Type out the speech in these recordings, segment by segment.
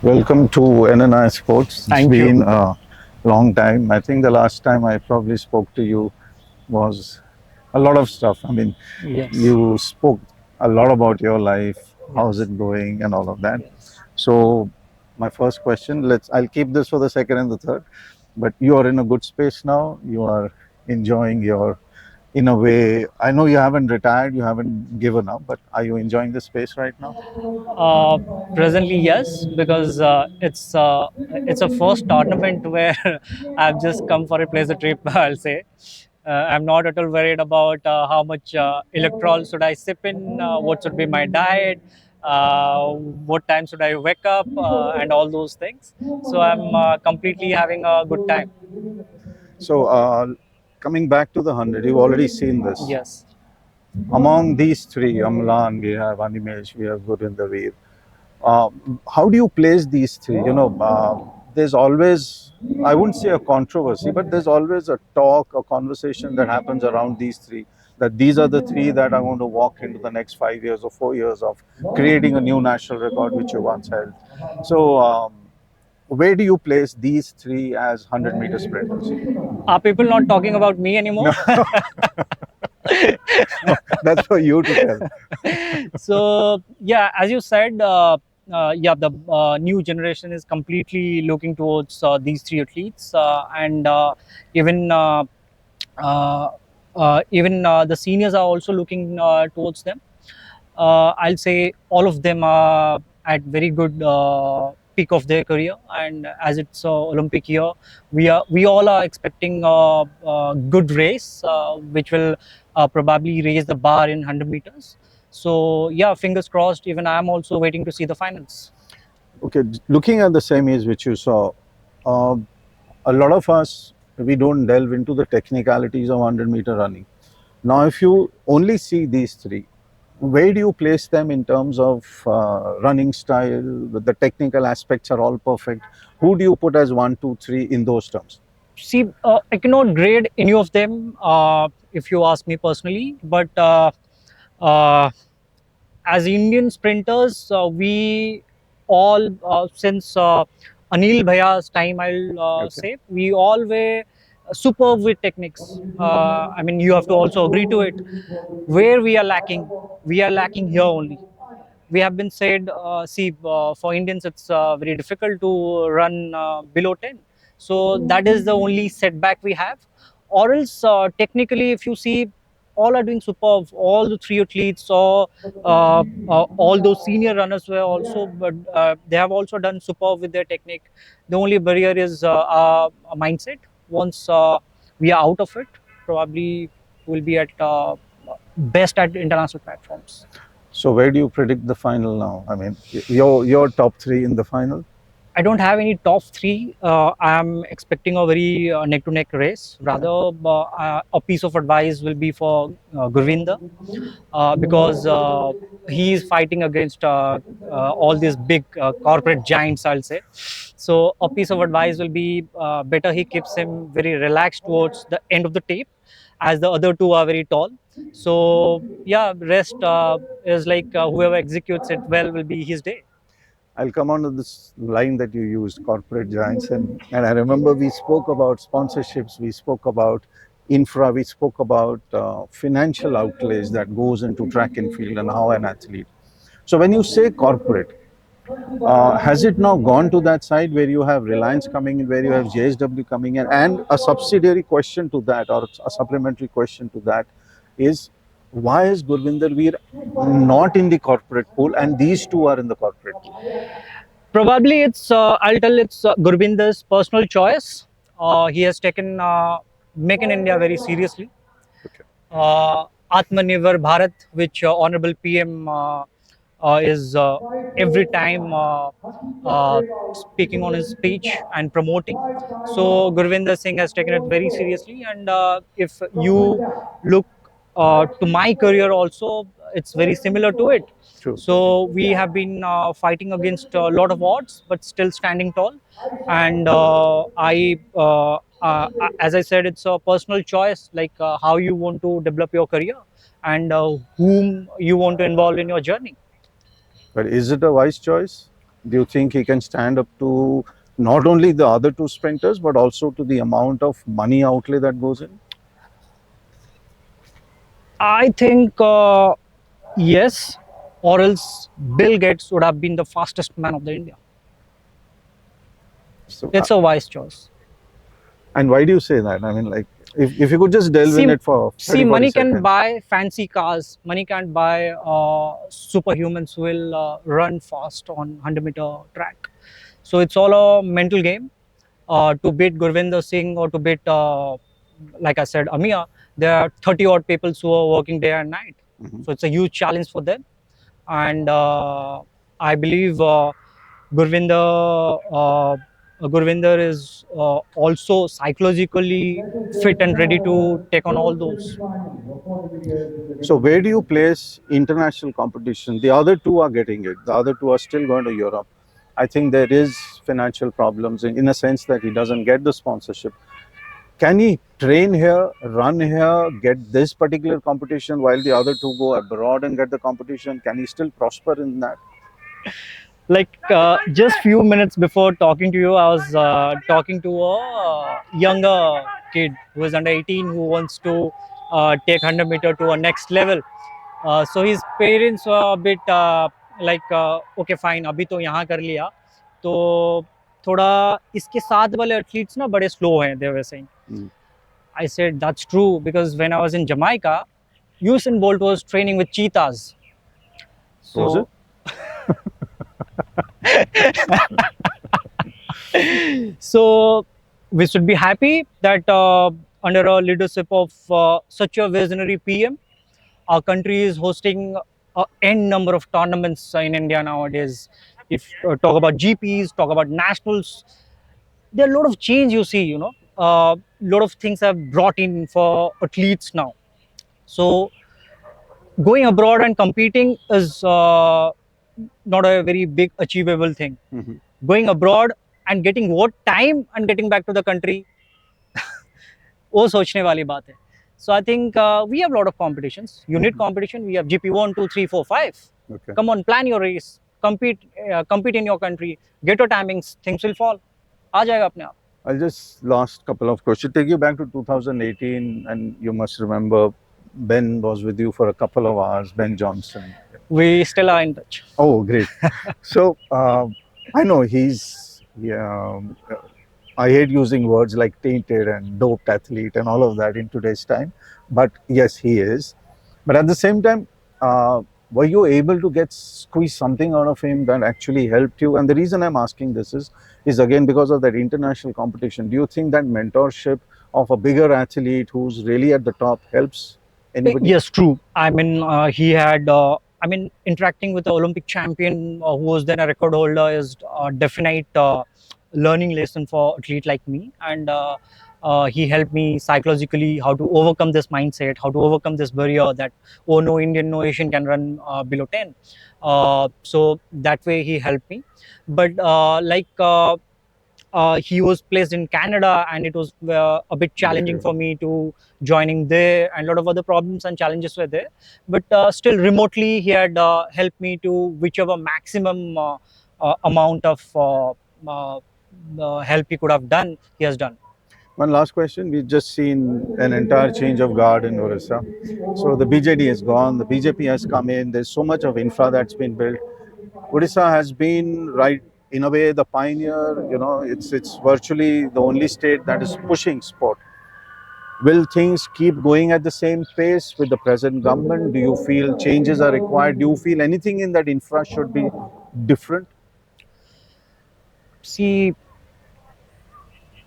Welcome to NNIS Sports. It's Thank you. been a long time. I think the last time I probably spoke to you was a lot of stuff. I mean, Yes. you spoke a lot about your life, how's Yes. it going, and all of that. Yes. So, my first question, I'll keep this for the second and the third, but you are in a good space now. You are enjoying your, in a way, I know you haven't retired, you haven't given up, but are you enjoying the space right now? Uh, Presently, yes, because it's a first tournament where I've just come for a pleasure trip. I'll say I'm not at all worried about how much electrol should I sip in, what should be my diet, what time should I wake up, and all those things. So I'm completely having a good time. So, coming back to the 100, you've already seen this. Yes. Among these three, Amlan, we have Animesh, we have Gurindervir. How do you place these three? There's always, I wouldn't say a controversy, but there's always a talk, a conversation that happens around these three. That these are the three that are going to walk into the next 5 years or 4 years of creating a new national record which you once held. So, where do you place these three as 100-meter sprinters? Are people not talking about me anymore? That's for you to tell. So yeah, as you said, yeah, the new generation is completely looking towards these three athletes, and even uh, the seniors are also looking towards them. I'll say all of them are at very good peak of their career, and as it's Olympic year, we all are expecting a good race, which will probably raise the bar in 100 meters. So yeah, fingers crossed. Even I'm also waiting to see the finals. Okay, looking at the semis which you saw, uh, a lot of us, we don't delve into the technicalities of 100-meter running. Now, if you only see these three, where do you place them in terms of running style? The technical aspects are all perfect. Who do you put as one, two, three in those terms? See, I cannot grade any of them if you ask me personally, but uh, as Indian sprinters, we all, since Anil Bhaya's time, I'll Okay. say, we all were superb with techniques. I mean, you have to also agree to it. Where we are lacking here only. We have been said, see, for Indians, it's very difficult to run below 10. So that is the only setback we have. Or else, technically, if you see, all are doing superb. All the three athletes, or all those senior runners were also, but they have also done superb with their technique. The only barrier is our mindset. Once we are out of it, probably we'll be at best at international platforms. So, where do you predict the final now? I mean, your top three in the final? I don't have any top three. I'm expecting a very neck-to-neck race. Rather, a piece of advice will be for Gurvinder, because he is fighting against all these big corporate giants, I'll say. So, a piece of advice will be better he keeps him very relaxed towards the end of the tape, as the other two are very tall. So, yeah, rest is like whoever executes it well will be his day. I'll come on to this line that you used, corporate giants. And I remember we spoke about sponsorships, we spoke about infra, we spoke about financial outlays that goes into track and field and how an athlete. So when you say corporate, has it now gone to that side where you have Reliance coming in, where you have JSW coming in? And a subsidiary question to that, or a supplementary question to that, is why is Gurvinder Veer not in the corporate pool and these two are in the corporate pool? Probably it's, I'll tell it's Gurvinder's personal choice. He has taken Make in India very seriously. Okay. Atmanirbhar Bharat, which Honorable PM is every time speaking on his speech and promoting. So Gurvinder Singh has taken it very seriously. And if you look to my career also, it's very similar to it. True. So we have been fighting against a lot of odds, but still standing tall. And as I said, it's a personal choice, like how you want to develop your career and whom you want to involve in your journey. But is it a wise choice? Do you think he can stand up to not only the other two sprinters, but also to the amount of money outlay that goes in? I think yes, or else Bill Gates would have been the fastest man of the India. So, It's a wise choice. and why do you say that? I mean, like, if you could just delve in See, it for see, 30, 40 money can seconds. buy fancy cars. Money can't buy superhumans who will run fast on 100-meter track. So it's all a mental game. To beat Gurvinder Singh or to beat, like I said, Amiya, there are 30 odd people who are working day and night. Mhm. So it's a huge challenge for them. And I believe Gurvinder is also psychologically fit and ready to take on all those. So, where do you place international competition? The other two are getting it. The other two are still going to Europe. I think there is financial problems in a sense that he doesn't get the sponsorship. Can he train here, run here, get this particular competition while the other two go abroad and get the competition? Can he still prosper in that? Like just few minutes before talking to you, I was talking to a younger kid who is under 18 who wants to take 100-meter to a next level. So his parents were a bit like okay fine, अभी तो यहाँ कर लिया तो थोड़ा इसके साथ वाले एथलीट्स ना बड़े स्लो हैं, they were saying. Mm. I said that's true because when I was in Jamaica, Usain Bolt was training with cheetahs. Was it? So so we should be happy that under a leadership of such a visionary PM, our country is hosting a n number of tournaments in India nowadays. If talk about GPs, talk about nationals, there are a lot of change you see. A lot of things have brought in for athletes now. So going abroad and competing is not a very big achievable thing. Mhm. Going abroad and getting what time and getting back to the country, वो सोचने वाली बात है. So I think we have a lot of competitions. You need competition. We have GP 1, 2, 3, 4, 5. Okay. Come on, plan your race. Compete in your country. Get your timings. Things will fall. आ जाएगा अपने आप. I'll just last couple of questions. Take you back to 2018, and you must remember Ben was with you for a couple of hours. Ben Johnson. We still are in touch. Oh, great. So I know he's. Yeah, I hate using words like tainted and doped athlete and all of that in today's time, but yes, he is. But at the same time, were you able to get squeeze something out of him that actually helped you? And the reason I'm asking this is again because of that international competition. Do you think that mentorship of a bigger athlete who's really at the top helps anybody? Yes, true. I mean, he had. I mean, interacting with the Olympic champion who was then a record holder is a definite learning lesson for athlete like me, and he helped me psychologically how to overcome this mindset, how to overcome this barrier that oh no Indian, no Asian can run below 10. So that way he helped me, but he was placed in Canada, and it was a bit challenging for me to joining there, and a lot of other problems and challenges were there. But still, remotely, he had helped me to whichever maximum amount of help he could have done, he has done. One last question. We've just seen an entire change of guard in Orissa. So the BJD is gone, the BJP has come in, there's so much of infra that's been built. Odisha has been, right, in a way, the pioneer. It's virtually the only state that is pushing sport. Will things keep going at the same pace with the present government? Do you feel changes are required? Do you feel anything in that infra should be different? See,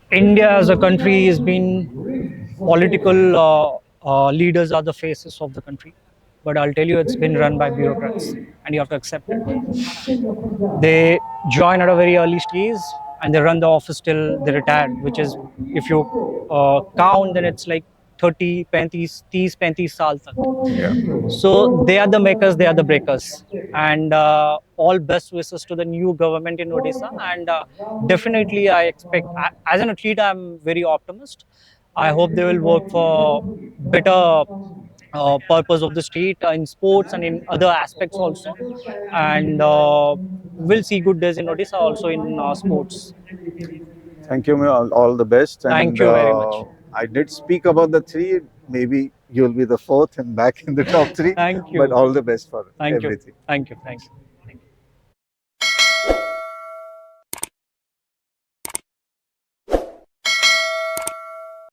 India as a country has been political leaders are the faces of the country, but I'll tell you, it's been run by bureaucrats, and you have to accept it. They join at a very early stage and they run the office till they retire, which is, if you count, then it's like 30, 35, 30, 35 saal tak. Yeah. So they are the makers, they are the breakers. And all best wishes to the new government in Odisha. And definitely, I expect, as an athlete, I'm very optimist. I hope they will work for better purpose of the state in sports and in other aspects also. And we'll see good days in Odisha also in sports. Thank you, all the best. Thank And you very much. I did speak about the three. Maybe you'll be the fourth and back in the top three. Thank But you. all the best for Thank you. everything. Thank you. Thank you.